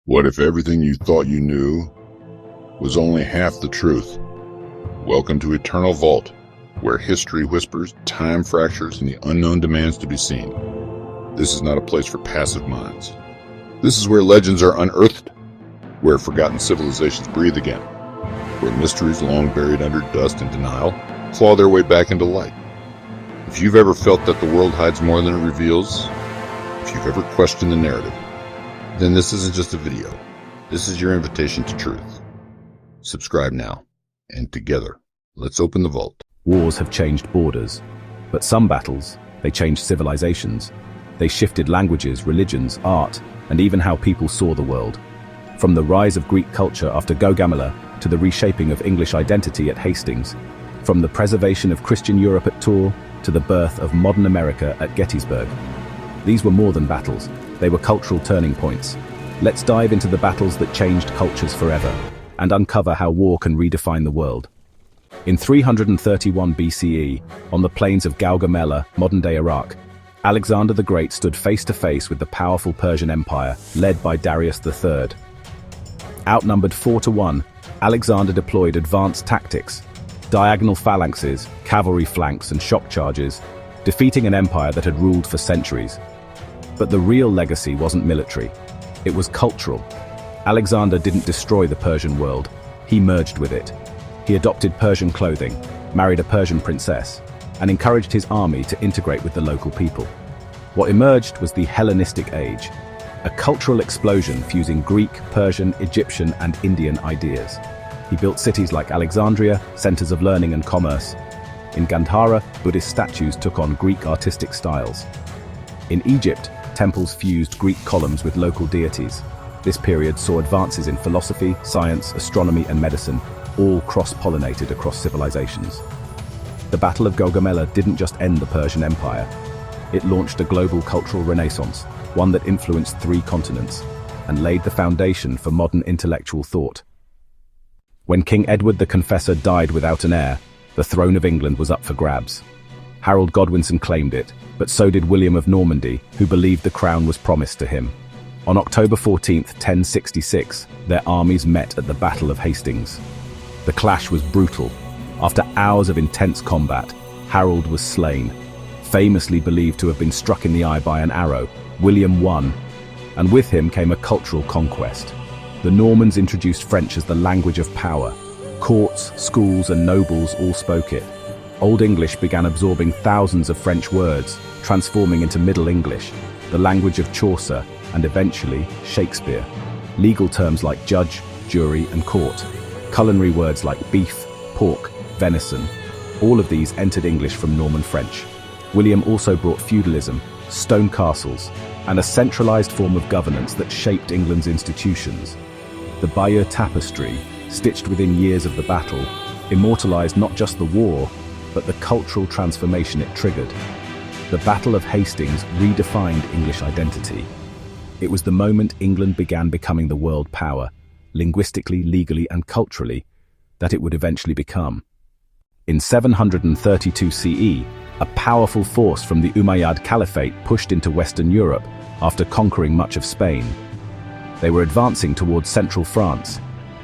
What if everything you thought you knew was only half the truth? Welcome to Eternal Vault, where history whispers, time fractures, and the unknown demands to be seen. This is not a place for passive minds. This is where legends are unearthed, where forgotten civilizations breathe again, where mysteries long buried under dust and denial claw their way back into light. If you've ever felt that the world hides more than it reveals, if you've ever questioned the narrative, then this isn't just a video. This is your invitation to truth. Subscribe now, and together, let's open the vault. Wars have changed borders, but some battles, they changed civilizations. They shifted languages, religions, art, and even how people saw the world. From the rise of Greek culture after Gaugamela to the reshaping of English identity at Hastings, from the preservation of Christian Europe at Tours to the birth of modern America at Gettysburg. These were more than battles. They were cultural turning points. Let's dive into the battles that changed cultures forever and uncover how war can redefine the world. In 331 BCE, on the plains of Gaugamela, modern-day Iraq, Alexander the Great stood face-to-face with the powerful Persian Empire, led by Darius III. Outnumbered 4-1, Alexander deployed advanced tactics, diagonal phalanxes, cavalry flanks, and shock charges, defeating an empire that had ruled for centuries. But the real legacy wasn't military. It was cultural. Alexander didn't destroy the Persian world. He merged with it. He adopted Persian clothing, married a Persian princess, and encouraged his army to integrate with the local people. What emerged was the Hellenistic Age, a cultural explosion fusing Greek, Persian, Egyptian, and Indian ideas. He built cities like Alexandria, centers of learning and commerce. In Gandhara, Buddhist statues took on Greek artistic styles. In Egypt, temples fused Greek columns with local deities. This period saw advances in philosophy, science, astronomy, and medicine, all cross-pollinated across civilizations. The Battle of Gaugamela didn't just end the Persian Empire. It launched a global cultural renaissance, one that influenced 3 continents, and laid the foundation for modern intellectual thought. When King Edward the Confessor died without an heir, the throne of England was up for grabs. Harold Godwinson claimed it, but so did William of Normandy, who believed the crown was promised to him. On October 14, 1066, their armies met at the Battle of Hastings. The clash was brutal. After hours of intense combat, Harold was slain. Famously believed to have been struck in the eye by an arrow, William won, and with him came a cultural conquest. The Normans introduced French as the language of power. Courts, schools, and nobles all spoke it. Old English began absorbing thousands of French words, transforming into Middle English, the language of Chaucer, and eventually Shakespeare. Legal terms like judge, jury, and court. Culinary words like beef, pork, venison. All of these entered English from Norman French. William also brought feudalism, stone castles, and a centralized form of governance that shaped England's institutions. The Bayeux Tapestry, stitched within years of the battle, immortalized not just the war, but the cultural transformation it triggered. The Battle of Hastings redefined English identity. It was the moment England began becoming the world power, linguistically, legally, and culturally, that it would eventually become. In 732 CE, a powerful force from the Umayyad Caliphate pushed into Western Europe after conquering much of Spain. They were advancing towards central France,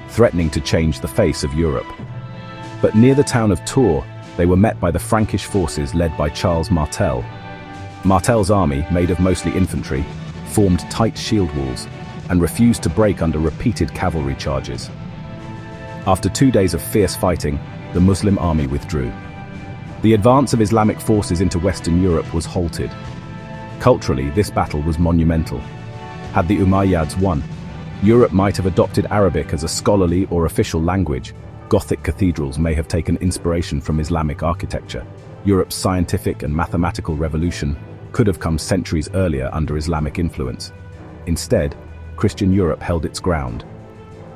threatening to change the face of Europe. But near the town of Tours, they were met by the Frankish forces led by Charles Martel. Martel's army, made of mostly infantry, formed tight shield walls and refused to break under repeated cavalry charges. After 2 days of fierce fighting, the Muslim army withdrew. The advance of Islamic forces into Western Europe was halted. Culturally, this battle was monumental. Had the Umayyads won, Europe might have adopted Arabic as a scholarly or official language. Gothic cathedrals may have taken inspiration from Islamic architecture. Europe's scientific and mathematical revolution could have come centuries earlier under Islamic influence. Instead, Christian Europe held its ground.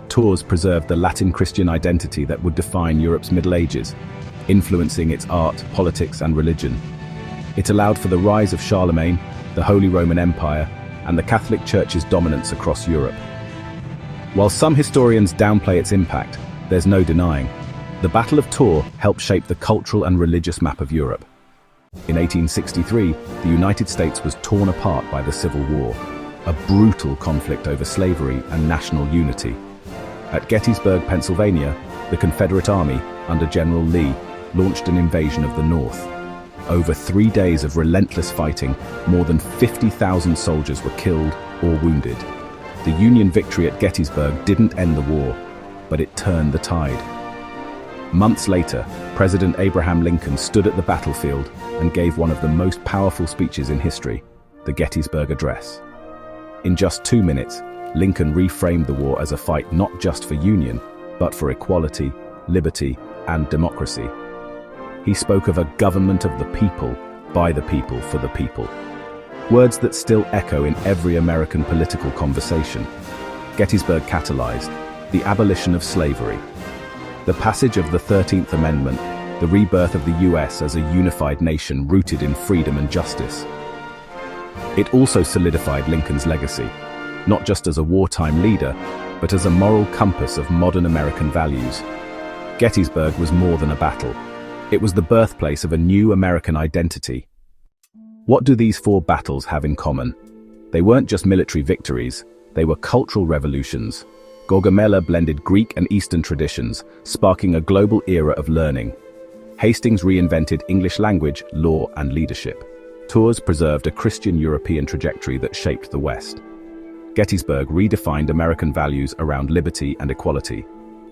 Tours preserved the Latin Christian identity that would define Europe's Middle Ages, influencing its art, politics, and religion. It allowed for the rise of Charlemagne, the Holy Roman Empire, and the Catholic Church's dominance across Europe. While some historians downplay its impact, there's no denying. The Battle of Tours helped shape the cultural and religious map of Europe. In 1863, the United States was torn apart by the Civil War. a brutal conflict over slavery and national unity. At Gettysburg, Pennsylvania, the Confederate Army, under General Lee, launched an invasion of the North. Over 3 days of relentless fighting, more than 50,000 soldiers were killed or wounded. The Union victory at Gettysburg didn't end the war, but it turned the tide. Months later, President Abraham Lincoln stood at the battlefield and gave one of the most powerful speeches in history, the Gettysburg Address. In just 2 minutes, Lincoln reframed the war as a fight not just for union, but for equality, liberty, and democracy. He spoke of a government of the people, by the people, for the people. Words that still echo in every American political conversation. Gettysburg catalyzed the abolition of slavery, the passage of the 13th Amendment, the rebirth of the US as a unified nation rooted in freedom and justice. It also solidified Lincoln's legacy, not just as a wartime leader, but as a moral compass of modern American values. Gettysburg was more than a battle. It was the birthplace of a new American identity. What do these 4 battles have in common? They weren't just military victories, they were cultural revolutions. Gaugamela blended Greek and Eastern traditions, sparking a global era of learning. Hastings reinvented English language, law, and leadership. Tours preserved a Christian European trajectory that shaped the West. Gettysburg redefined American values around liberty and equality.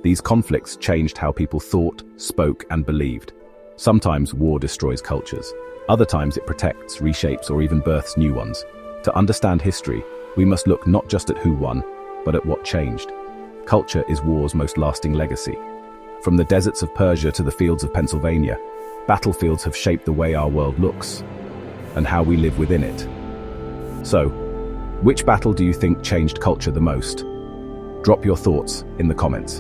These conflicts changed how people thought, spoke, and believed. Sometimes war destroys cultures. Other times it protects, reshapes, or even births new ones. To understand history, we must look not just at who won, but at what changed. Culture is war's most lasting legacy. From the deserts of Persia to the fields of Pennsylvania, battlefields have shaped the way our world looks and how we live within it. So, which battle do you think changed culture the most? Drop your thoughts in the comments.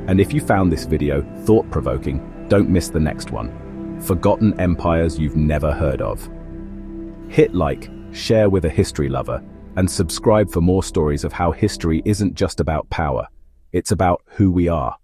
And if you found this video thought-provoking, don't miss the next one. Forgotten empires you've never heard of. Hit like, share with a history lover, and subscribe for more stories of how history isn't just about power, it's about who we are.